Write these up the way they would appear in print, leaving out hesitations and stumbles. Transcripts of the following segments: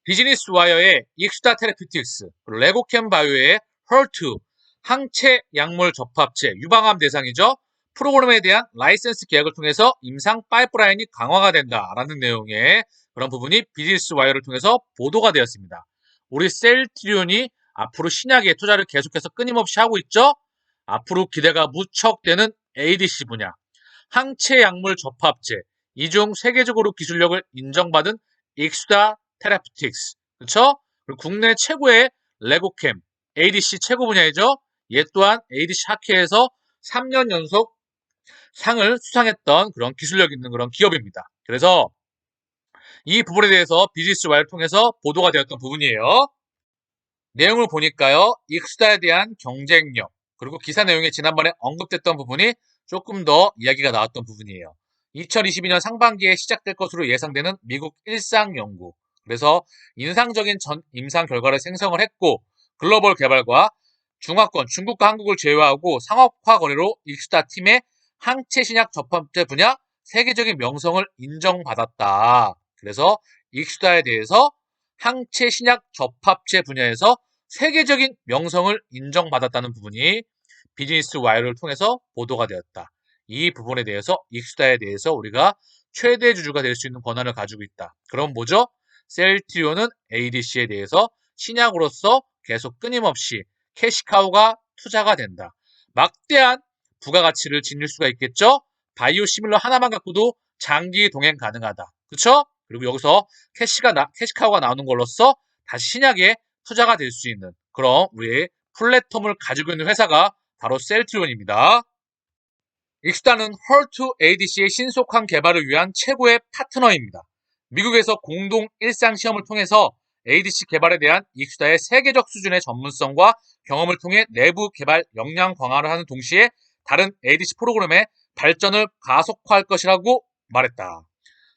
비즈니스 와이어의 익스타 테라피틱스, 레고캠 바이오의 헐트, 항체 약물 접합제, 유방암 대상이죠. 프로그램에 대한 라이센스 계약을 통해서 임상 파이프라인이 강화가 된다라는 내용의 그런 부분이 비즈니스 와이어를 통해서 보도가 되었습니다. 우리 셀트리온이 앞으로 신약에 투자를 계속해서 끊임없이 하고 있죠. 앞으로 기대가 무척 되는 ADC 분야, 항체 약물 접합제, 이중 세계적으로 기술력을 인정받은 익스타 테라피틱스, 그렇죠? 그리고 국내 최고의 레고캠, ADC 최고 분야이죠. 얘 또한 ADC 학회에서 3년 연속 상을 수상했던 그런 기술력 있는 그런 기업입니다. 그래서 이 부분에 대해서 비즈니스 와이를 통해서 보도가 되었던 부분이에요. 내용을 보니까요, 익스타에 대한 경쟁력, 그리고 기사 내용에 지난번에 언급됐던 부분이 조금 더 이야기가 나왔던 부분이에요. 2022년 상반기에 시작될 것으로 예상되는 미국 일상 연구. 그래서 인상적인 임상 결과를 생성을 했고, 글로벌 개발과 중화권, 중국과 한국을 제외하고 상업화 거래로 익스타 팀의 항체 신약 접합제 분야 세계적인 명성을 인정받았다. 그래서 익스타에 대해서 항체 신약 접합제 분야에서 세계적인 명성을 인정받았다는 부분이 비즈니스 와이어를 통해서 보도가 되었다. 이 부분에 대해서 익스타에 대해서 우리가 최대 주주가 될 수 있는 권한을 가지고 있다. 그럼 뭐죠? 셀트리온은 ADC에 대해서 신약으로서 계속 끊임없이 캐시카우가 투자가 된다. 막대한 부가가치를 지닐 수가 있겠죠? 바이오 시밀러 하나만 갖고도 장기 동행 가능하다. 그렇죠? 그리고 여기서 캐시카우가 나오는 걸로써 다시 신약에 투자가 될 수 있는 그런 우리의 플랫폼을 가지고 있는 회사가 바로 셀트리온입니다. 익스타는 헐투 ADC의 신속한 개발을 위한 최고의 파트너입니다. 미국에서 공동 일상 시험을 통해서 ADC 개발에 대한 익스타의 세계적 수준의 전문성과 경험을 통해 내부 개발 역량 강화를 하는 동시에 다른 ADC 프로그램의 발전을 가속화할 것이라고 말했다.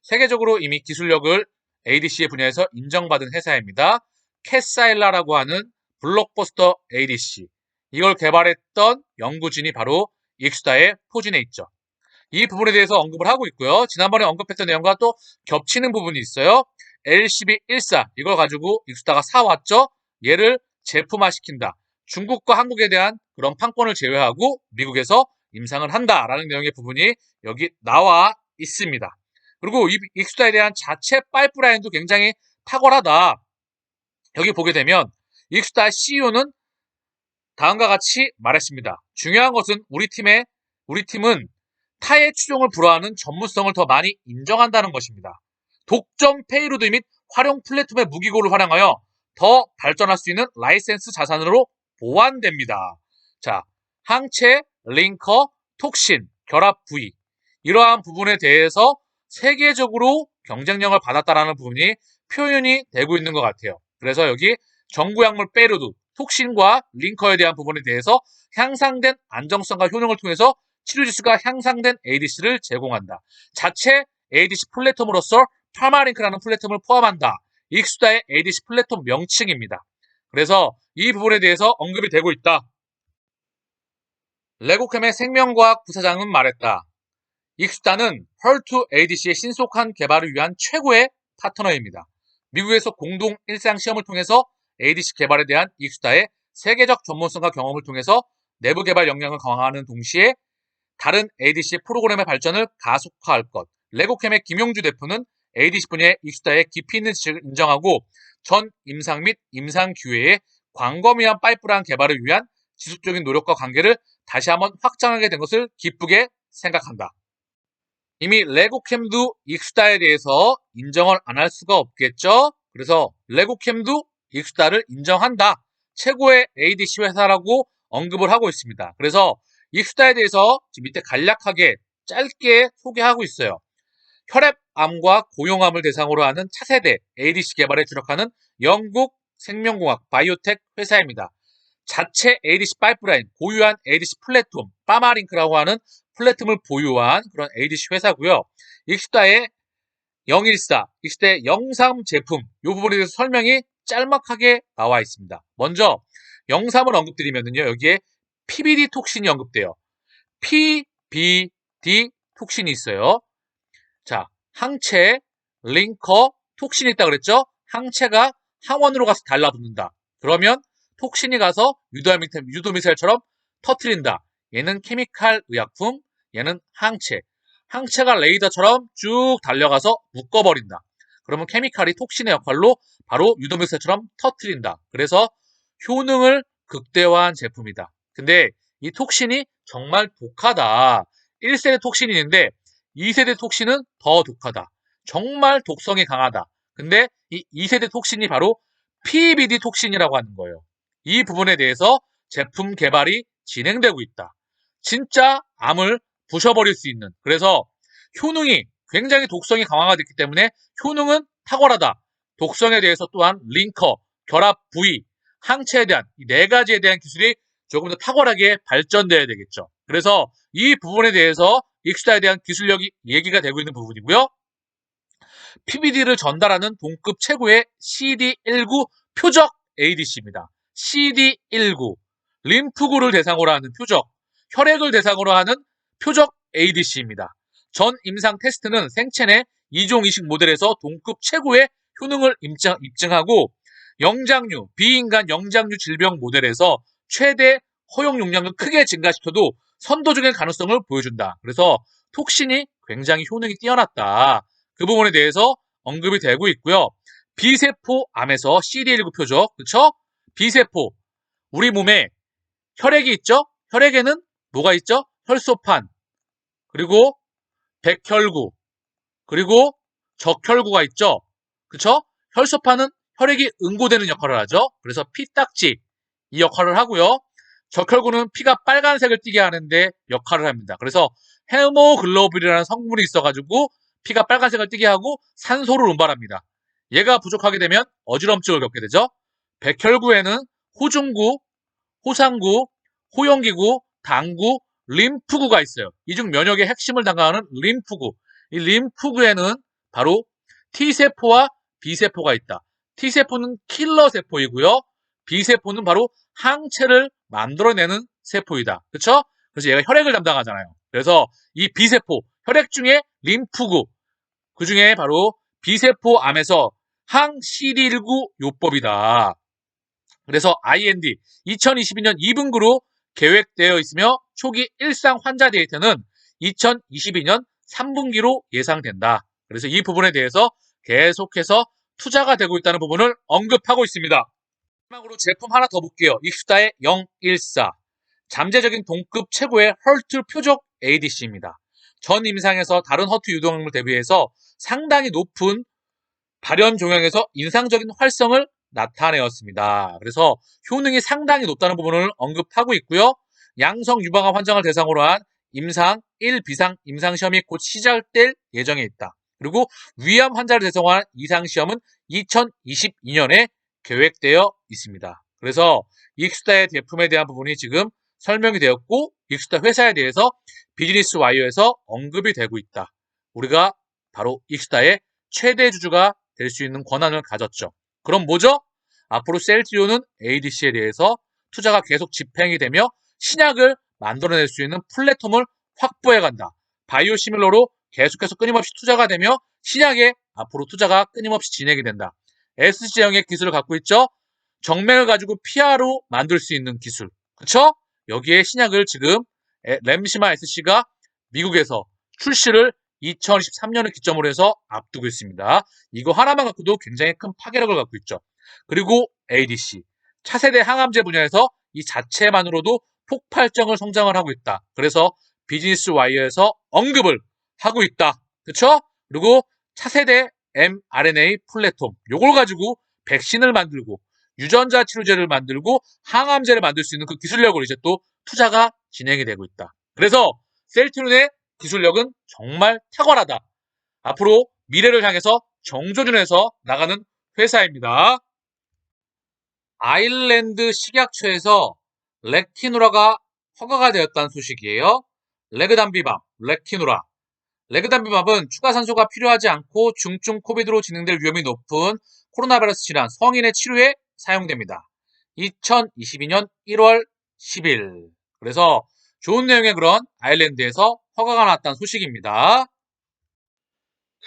세계적으로 이미 기술력을 ADC의 분야에서 인정받은 회사입니다. 캐사일라라고 하는 블록버스터 ADC. 이걸 개발했던 연구진이 바로 익스타에 포진해 있죠. 이 부분에 대해서 언급을 하고 있고요. 지난번에 언급했던 내용과 또 겹치는 부분이 있어요. LCB14 이걸 가지고 익스타가 사왔죠. 얘를 제품화시킨다. 중국과 한국에 대한 그런 판권을 제외하고 미국에서 임상을 한다라는 내용의 부분이 여기 나와 있습니다. 그리고 이 익스타에 대한 자체 파이프라인도 굉장히 탁월하다. 여기 보게 되면 익스타 CEO는 다음과 같이 말했습니다. 중요한 것은 우리 팀은 타의 추종을 불허하는 전문성을 더 많이 인정한다는 것입니다. 독점 페이로드 및 활용 플랫폼의 무기고를 활용하여 더 발전할 수 있는 라이센스 자산으로 보완됩니다. 자, 항체, 링커, 톡신, 결합 부위 이러한 부분에 대해서 세계적으로 경쟁력을 받았다라는 부분이 표현이 되고 있는 것 같아요. 그래서 여기 전구약물 페이로드, 톡신과 링커에 대한 부분에 대해서 향상된 안정성과 효능을 통해서 치료지수가 향상된 ADC를 제공한다. 자체 ADC 플랫폼으로서 파마링크라는 플랫폼을 포함한다. 익스타의 ADC 플랫폼 명칭입니다. 그래서 이 부분에 대해서 언급이 되고 있다. 레고캠의 생명과학 부사장은 말했다. 익스타는 헐투 ADC의 신속한 개발을 위한 최고의 파트너입니다. 미국에서 공동 일상 시험을 통해서 ADC 개발에 대한 익스타의 세계적 전문성과 경험을 통해서 내부 개발 역량을 강화하는 동시에 다른 ADC 프로그램의 발전을 가속화할 것. 레고캠의 김용주 대표는 ADC 분야의 익스타의 깊이 있는 지식을 인정하고 전 임상 및 임상 기회의 광범위한 파이프라인 개발을 위한 지속적인 노력과 관계를 다시 한번 확장하게 된 것을 기쁘게 생각한다. 이미 레고캠도 익스타에 대해서 인정을 안 할 수가 없겠죠. 그래서 레고캠도 익스타를 인정한다. 최고의 ADC 회사라고 언급을 하고 있습니다. 그래서 익스타에 대해서 지금 밑에 간략하게 짧게 소개하고 있어요. 혈액암과 고용암을 대상으로 하는 차세대 ADC 개발에 주력하는 영국 생명공학 바이오텍 회사입니다. 자체 ADC 파이프라인, 고유한 ADC 플랫폼, 파마링크라고 하는 플랫폼을 보유한 그런 ADC 회사고요. 익스타의 014, 익스타의 영삼 제품, 이 부분에 대해서 설명이 짤막하게 나와 있습니다. 먼저 영삼을 언급드리면요. 여기에 PBD 톡신이 언급돼요. PBD 톡신이 있어요. 자, 항체, 링커, 톡신이 있다 그랬죠? 항체가 항원으로 가서 달라붙는다. 그러면 톡신이 가서 유도미사일처럼 터트린다. 얘는 케미칼 의약품, 얘는 항체. 항체가 레이더처럼 쭉 달려가서 묶어버린다. 그러면 케미칼이 톡신의 역할로 바로 유도미사일처럼 터트린다. 그래서 효능을 극대화한 제품이다. 근데 이 톡신이 정말 독하다. 1세대 톡신이 있는데 2세대 톡신은 더 독하다. 정말 독성이 강하다. 근데 이 2세대 톡신이 바로 PBD 톡신이라고 하는 거예요. 이 부분에 대해서 제품 개발이 진행되고 있다. 진짜 암을 부셔버릴 수 있는, 그래서 효능이 굉장히 독성이 강화가 됐기 때문에 효능은 탁월하다. 독성에 대해서 또한 링커, 결합 부위, 항체에 대한 이 네 가지에 대한 기술이 조금 더 탁월하게 발전돼야 되겠죠. 그래서 이 부분에 대해서 익스다에 대한 기술력이 얘기가 되고 있는 부분이고요. PBD를 전달하는 동급 최고의 CD19 표적 ADC입니다. CD19 림프구를 대상으로 하는 표적, 혈액을 대상으로 하는 표적 ADC입니다. 전 임상 테스트는 생체 내 2종 이식 모델에서 동급 최고의 효능을 입증하고 영장류, 비인간 영장류 질병 모델에서 최대 허용 용량을 크게 증가시켜도 선도적인 가능성을 보여준다. 그래서 톡신이 굉장히 효능이 뛰어났다. 그 부분에 대해서 언급이 되고 있고요. B세포 암에서 CD19 표적, 그쵸? B세포, 우리 몸에 혈액이 있죠? 혈액에는 뭐가 있죠? 혈소판, 그리고 백혈구, 그리고 적혈구가 있죠? 그쵸? 혈소판은 혈액이 응고되는 역할을 하죠. 그래서 피딱지, 이 역할을 하고요. 적혈구는 피가 빨간색을 띠게 하는데 역할을 합니다. 그래서 헤모글로빈이라는 성분이 있어가지고 피가 빨간색을 띠게 하고 산소를 운반합니다. 얘가 부족하게 되면 어지럼증을 겪게 되죠. 백혈구에는 호중구, 호상구, 호영기구, 당구, 림프구가 있어요. 이 중 면역의 핵심을 담당하는 림프구. 이 림프구에는 바로 T세포와 B세포가 있다. T세포는 킬러 세포이고요. B세포는 바로 항체를 만들어내는 세포이다. 그렇죠? 그래서 얘가 혈액을 담당하잖아요. 그래서 이 B세포, 혈액 중에 림프구, 그 중에 바로 B세포 암에서 항 CD19 요법이다. 그래서 IND 2022년 2분기로 계획되어 있으며 초기 일상 환자 데이터는 2022년 3분기로 예상된다. 그래서 이 부분에 대해서 계속해서 투자가 되고 있다는 부분을 언급하고 있습니다. 마지막으로 제품 하나 더 볼게요. 익스다의 014. 잠재적인 동급 최고의 헐트 표적 ADC입니다. 전 임상에서 다른 허투 유동약물 대비해서 상당히 높은 발현 종양에서 인상적인 활성을 나타내었습니다. 그래서 효능이 상당히 높다는 부분을 언급하고 있고요. 양성 유방암 환자를 대상으로 한 임상 1 비상 임상시험이 곧 시작될 예정에 있다. 그리고 위암 환자를 대상으로 한 이상시험은 2022년에 계획되어 있습니다. 그래서 익스다의 제품에 대한 부분이 지금 설명이 되었고 익스다 회사에 대해서 비즈니스 와이어에서 언급이 되고 있다. 우리가 바로 익스다의 최대 주주가 될 수 있는 권한을 가졌죠. 그럼 뭐죠? 앞으로 셀트리온은 ADC에 대해서 투자가 계속 집행이 되며 신약을 만들어낼 수 있는 플랫폼을 확보해간다. 바이오시밀러로 계속해서 끊임없이 투자가 되며 신약에 앞으로 투자가 끊임없이 진행이 된다. SG형의 기술을 갖고 있죠. 정맥을 가지고 PR로 만들 수 있는 기술. 그쵸? 여기에 신약을 지금 램시마 SC가 미국에서 출시를 2023년을 기점으로 해서 앞두고 있습니다. 이거 하나만 갖고도 굉장히 큰 파괴력을 갖고 있죠. 그리고 ADC, 차세대 항암제 분야에서 이 자체만으로도 폭발적인 성장을 하고 있다. 그래서 비즈니스 와이어에서 언급을 하고 있다. 그렇죠? 그리고 차세대 mRNA 플랫폼, 요걸 가지고 백신을 만들고 유전자 치료제를 만들고 항암제를 만들 수 있는 그 기술력을 이제 또 투자가 진행이 되고 있다. 그래서 셀트리온의 기술력은 정말 탁월하다. 앞으로 미래를 향해서 정조준해서 나가는 회사입니다. 아일랜드 식약처에서 레키누라가 허가가 되었다는 소식이에요. 레그담비밥, 레키누라. 레그담비밥은 추가 산소가 필요하지 않고 중증 코비드로 진행될 위험이 높은 코로나 바이러스 질환 성인의 치료에 사용됩니다. 2022년 1월 10일. 그래서 좋은 내용의 그런 아일랜드에서 허가가 나왔다는 소식입니다.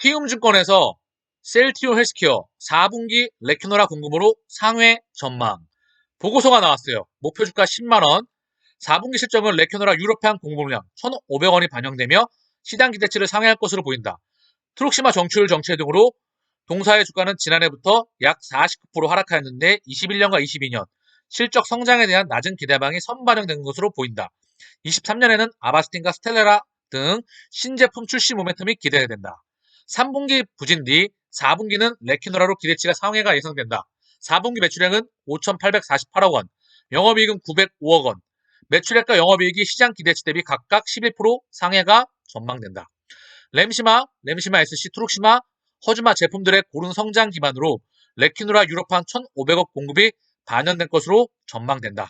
키움증권에서 셀트리온 헬스케어 4분기 레큐노라 공급으로 상회 전망. 보고서가 나왔어요. 목표 주가 10만원. 4분기 실적은 레큐노라 유럽향 공급량 1,500원이 반영되며 시장 기대치를 상회할 것으로 보인다. 트룩시마 정출 정체 등으로 동사의 주가는 지난해부터 약 49% 하락하였는데 21년과 22년 실적 성장에 대한 낮은 기대방이 선반영된 것으로 보인다. 23년에는 아바스틴과 스텔라라 등 신제품 출시 모멘텀이 기대된다. 3분기 부진 뒤 4분기는 레큐노라로 기대치가 상회가 예상된다. 4분기 매출액은 5,848억 원, 영업이익은 905억 원, 매출액과 영업이익이 시장 기대치 대비 각각 11% 상회가 전망된다. 램시마 SC, 트룩시마, 허즈마 제품들의 고른 성장 기반으로 레큐노라 유럽판 1,500억 공급이 반영된 것으로 전망된다.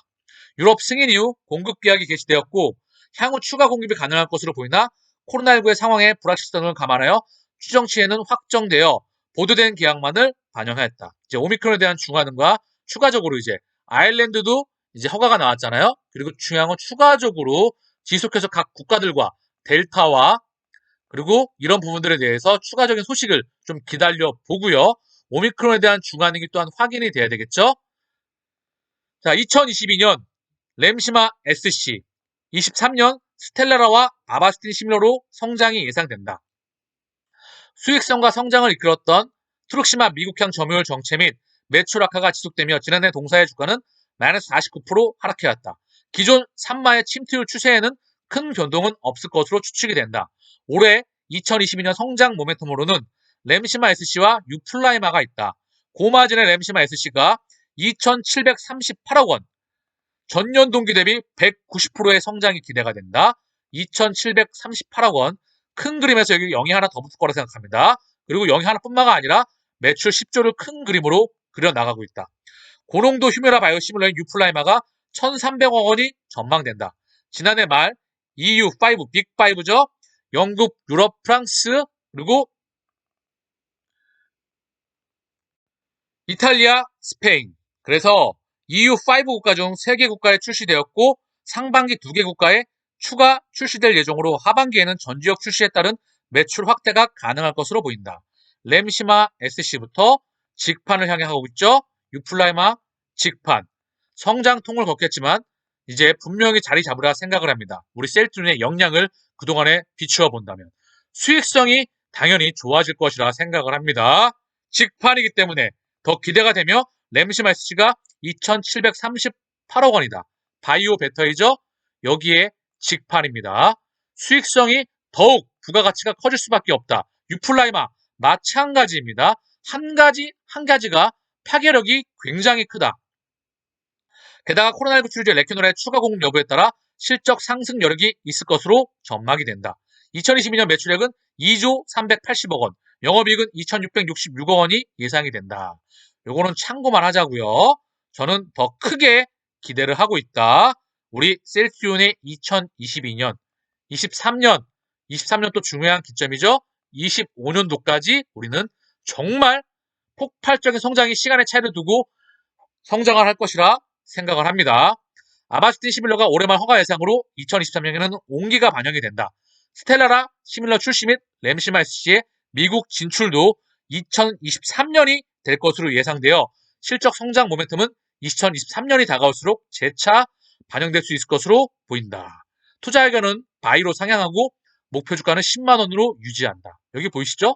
유럽 승인 이후 공급 계약이 개시되었고 향후 추가 공급이 가능할 것으로 보이나 코로나19의 상황에 불확실성을 감안하여 추정치에는 확정되어 보도된 계약만을 반영하였다. 이제 오미크론에 대한 중화능과 추가적으로 이제 아일랜드도 이제 허가가 나왔잖아요. 그리고 중요한 건 추가적으로 지속해서 각 국가들과 델타와 그리고 이런 부분들에 대해서 추가적인 소식을 좀 기다려 보고요. 오미크론에 대한 중화능이 또한 확인이 돼야 되겠죠. 자, 2022년 램시마 SC, 23년 스텔라라와 아바스틴 시밀러로 성장이 예상된다. 수익성과 성장을 이끌었던 트룩시마 미국향 점유율 정체 및 매출 악화가 지속되며 지난해 동사의 주가는 마이너스 49% 하락해왔다. 기존 산마의 침투율 추세에는 큰 변동은 없을 것으로 추측이 된다. 올해 2022년 성장 모멘텀으로는 램시마 SC와 유플라이마가 있다. 고마진의 램시마 SC가 2,738억 원, 전년 동기 대비 190%의 성장이 기대가 된다. 2,738억 원, 큰 그림에서 여기 0이 하나 더 붙을 거라 생각합니다. 그리고 0이 하나뿐만가 아니라 매출 10조를 큰 그림으로 그려나가고 있다. 고농도 휴메라 바이오시뮬러인 유플라이마가 1,300억 원이 전망된다. 지난해 말 EU5, 빅5죠. 영국, 유럽, 프랑스, 그리고 이탈리아, 스페인. 그래서 EU5 국가 중 3개 국가에 출시되었고 상반기 2개 국가에 추가 출시될 예정으로 하반기에는 전 지역 출시에 따른 매출 확대가 가능할 것으로 보인다. 램시마 SC부터 직판을 향해 가고 있죠. 유플라이마 직판. 성장통을 걷겠지만 이제 분명히 자리 잡으라 생각을 합니다. 우리 셀트리온의 역량을 그동안에 비추어 본다면 수익성이 당연히 좋아질 것이라 생각을 합니다. 직판이기 때문에 더 기대가 되며 램시마 SC가 2,738억 원이다. 바이오 배터리죠. 여기에 직판입니다. 수익성이 더욱 부가가치가 커질 수밖에 없다. 유플라이마 마찬가지입니다. 한 가지가 파괴력이 굉장히 크다. 게다가 코로나19 출제 레큐노라의 추가 공급 여부에 따라 실적 상승 여력이 있을 것으로 전망이 된다. 2022년 매출액은 2조 380억 원, 영업이익은 2,666억 원이 예상이 된다. 요거는 참고만 하자고요. 저는 더 크게 기대를 하고 있다. 우리 셀트리온의 2022년, 23년 또 중요한 기점이죠. 25년도까지 우리는 정말 폭발적인 성장이 시간의 차이를 두고 성장을 할 것이라 생각을 합니다. 아바스틴 시밀러가 올해 말 허가 예상으로 2023년에는 온기가 반영이 된다. 스텔라라 시밀러 출시 및 램시마 SC의 미국 진출도 2023년이 될 것으로 예상되어 실적 성장 모멘텀은 2023년이 다가올수록 재차 반영될 수 있을 것으로 보인다. 투자 의견은 바이로 상향하고 목표 주가는 10만 원으로 유지한다. 여기 보이시죠?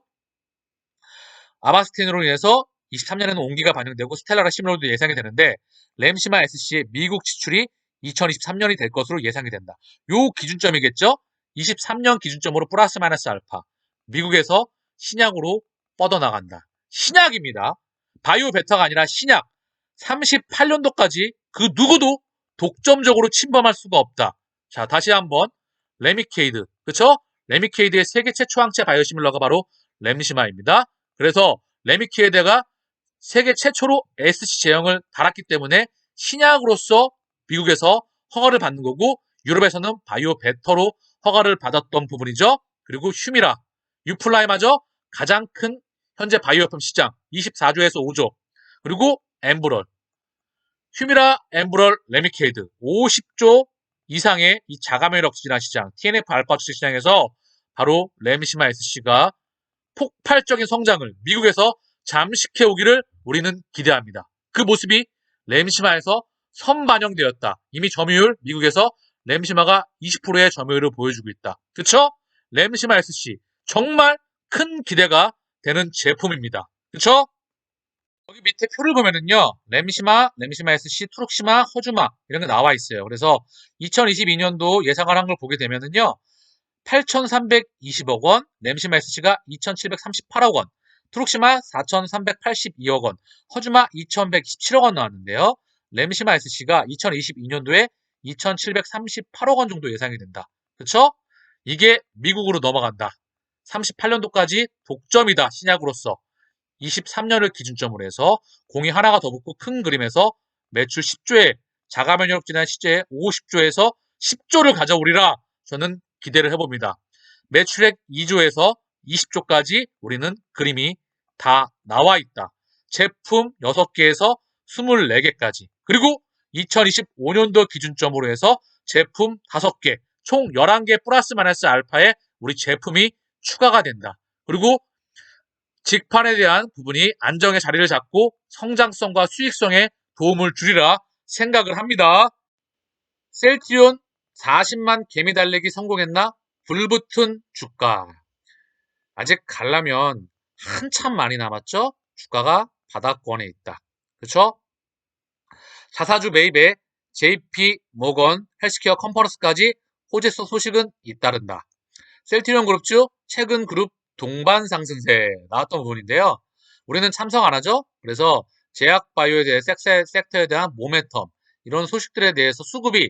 아바스틴으로 인해서 23년에는 온기가 반영되고 스텔라라 시밀러도 예상이 되는데 램시마 SC의 미국 지출이 2023년이 될 것으로 예상이 된다. 요 기준점이겠죠? 23년 기준점으로 플러스 마이너스 알파. 미국에서 신약으로 뻗어나간다. 신약입니다. 바이오 베터가 아니라 신약. 38년도까지 그 누구도 독점적으로 침범할 수가 없다. 자, 다시 한번 레미케이드. 그쵸? 레미케이드의 세계 최초 항체 바이오시밀러가 바로 램시마입니다. 그래서 레미케이드가 세계 최초로 SC 제형을 달았기 때문에 신약으로서 미국에서 허가를 받는 거고 유럽에서는 바이오 베터로 허가를 받았던 부분이죠. 그리고 휴미라, 유플라이마죠. 가장 큰 현재 바이오약품 시장 24조에서 5조. 그리고 엠브럴, 휴미라, 엠브럴, 레미케이드 50조 이상의 이 자가면 럭시나 시장 TNF 알파 주식 시장에서 바로 램시마 SC가 폭발적인 성장을 미국에서 잠식해오기를 우리는 기대합니다. 그 모습이 램시마에서 선반영되었다. 이미 점유율 미국에서 램시마가 20%의 점유율을 보여주고 있다. 그쵸? 램시마 SC 정말 큰 기대가 되는 제품입니다. 그쵸? 여기 밑에 표를 보면은요, 램시마 SC, 투룩시마, 허주마 이런 게 나와 있어요. 그래서 2022년도 예상을 한 걸 보게 되면은요, 8,320억 원, 램시마 SC가 2,738억 원, 투룩시마 4,382억 원, 허주마 2,117억 원 나왔는데요. 램시마 SC가 2022년도에 2,738억 원 정도 예상이 된다. 그쵸? 이게 미국으로 넘어간다. 38년도까지 독점이다, 신약으로서. 23년을 기준점으로 해서 공이 하나가 더 붙고 큰 그림에서 매출 10조에 자가 면역 질환 시제에 50조에서 10조를 가져오리라 저는 기대를 해봅니다. 매출액 2조에서 20조까지 우리는 그림이 다 나와 있다. 제품 6개에서 24개까지. 그리고 2025년도 기준점으로 해서 제품 5개, 총 11개 플러스 마이너스 알파에 우리 제품이 추가가 된다. 그리고 직판에 대한 부분이 안정의 자리를 잡고 성장성과 수익성에 도움을 주리라 생각을 합니다. 셀트리온 40만 개미 달리기 성공했나? 불붙은 주가. 아직 가려면 한참 많이 남았죠? 주가가 바닥권에 있다. 그쵸? 자사주 매입에 JP 모건 헬스케어 컨퍼런스까지 호재성 소식은 잇따른다. 셀트리온 그룹주 최근 그룹 동반 상승세 나왔던 부분인데요. 우리는 참석 안 하죠? 그래서 제약바이오에 대해 섹터에 대한 모멘텀 이런 소식들에 대해서 수급이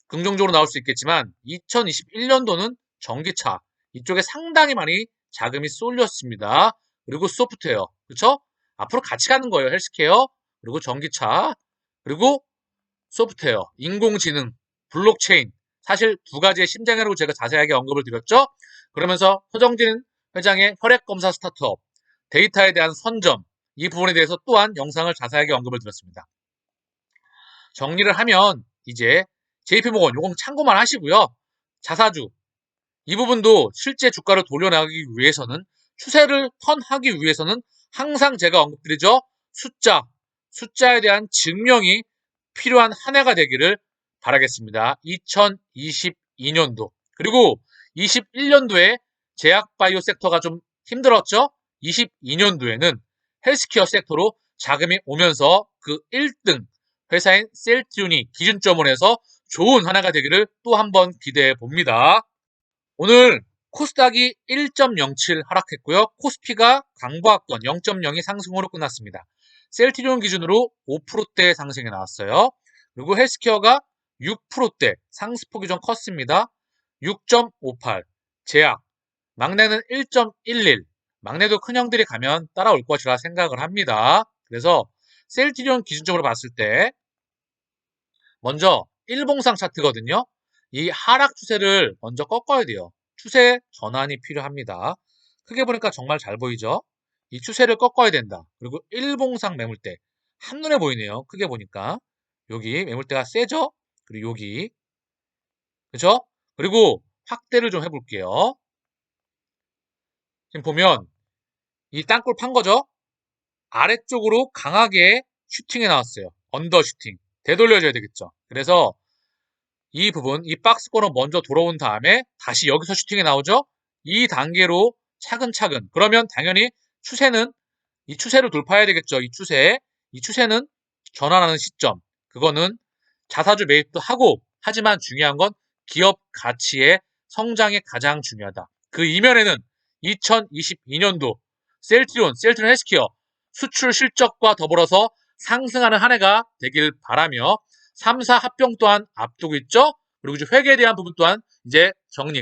긍정적으로 나올 수 있겠지만 2021년도는 전기차 이쪽에 상당히 많이 자금이 쏠렸습니다. 그리고 소프트웨어 그렇죠? 앞으로 같이 가는 거예요. 헬스케어 그리고 전기차 그리고 소프트웨어 인공지능 블록체인 사실 두 가지의 심장이라고 제가 자세하게 언급을 드렸죠. 그러면서 허정진 회장의 혈액검사 스타트업 데이터에 대한 선점 이 부분에 대해서 또한 영상을 자세하게 언급을 드렸습니다. 정리를 하면 이제 JP모건 요건 참고만 하시고요. 자사주 이 부분도 실제 주가를 돌려나가기 위해서는 추세를 턴하기 위해서는 항상 제가 언급드리죠. 숫자에 대한 증명이 필요한 한 해가 되기를 바라겠습니다. 2022년도 그리고 21년도에 제약바이오 섹터가 좀 힘들었죠. 22년도에는 헬스케어 섹터로 자금이 오면서 그 1등 회사인 셀트리온이 기준점으로 해서 좋은 한 해가 되기를 또 한 번 기대해 봅니다. 오늘 코스닥이 1.07 하락했고요. 코스피가 강보합권 0.02 상승으로 끝났습니다. 셀트리온 기준으로 5%대 상승이 나왔어요. 그리고 헬스케어가 6%대 상승폭이 좀 컸습니다. 6.58 제약 막내는 1.11 막내도 큰형들이 가면 따라올 것이라 생각을 합니다. 그래서 셀트리온 기준적으로 봤을 때 먼저 일봉상 차트거든요. 이 하락 추세를 먼저 꺾어야 돼요. 추세 전환이 필요합니다. 크게 보니까 정말 잘 보이죠? 이 추세를 꺾어야 된다. 그리고 일봉상 매물대 한눈에 보이네요. 크게 보니까 여기 매물대가 세죠? 그리고 여기 그죠? 그리고 확대를 좀 해볼게요. 지금 보면 이 땅굴 판 거죠? 아래쪽으로 강하게 슈팅이 나왔어요. 언더 슈팅. 되돌려줘야 되겠죠. 그래서 이 부분, 이 박스권으로 먼저 돌아온 다음에 다시 여기서 슈팅이 나오죠? 이 단계로 차근차근. 그러면 당연히 추세는 이 추세를 돌파해야 되겠죠. 이 추세는 전환하는 시점. 그거는 자사주 매입도 하고 하지만 중요한 건 기업 가치의 성장이 가장 중요하다. 그 이면에는 2022년도 셀트리온 헬스케어 수출 실적과 더불어서 상승하는 한 해가 되길 바라며 3사 합병 또한 앞두고 있죠. 그리고 이제 회계에 대한 부분 또한 이제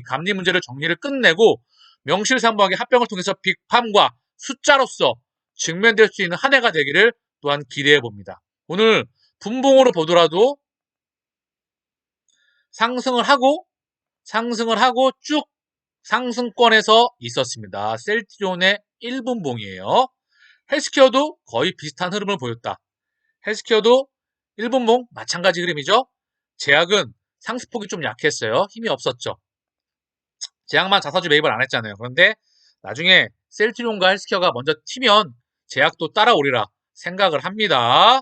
감리 문제를 정리를 끝내고 명실상부하게 합병을 통해서 빅팜과 숫자로서 직면될 수 있는 한 해가 되기를 또한 기대해 봅니다. 오늘 분봉으로 보더라도 상승을 하고 쭉 상승권에서 있었습니다. 셀트리온의 1분봉이에요. 헬스케어도 거의 비슷한 흐름을 보였다. 헬스케어도 1분봉 마찬가지 흐름이죠. 제약은 상승폭이 좀 약했어요. 힘이 없었죠. 제약만 자사주 매입을 안 했잖아요. 그런데 나중에 셀트리온과 헬스케어가 먼저 튀면 제약도 따라오리라 생각을 합니다.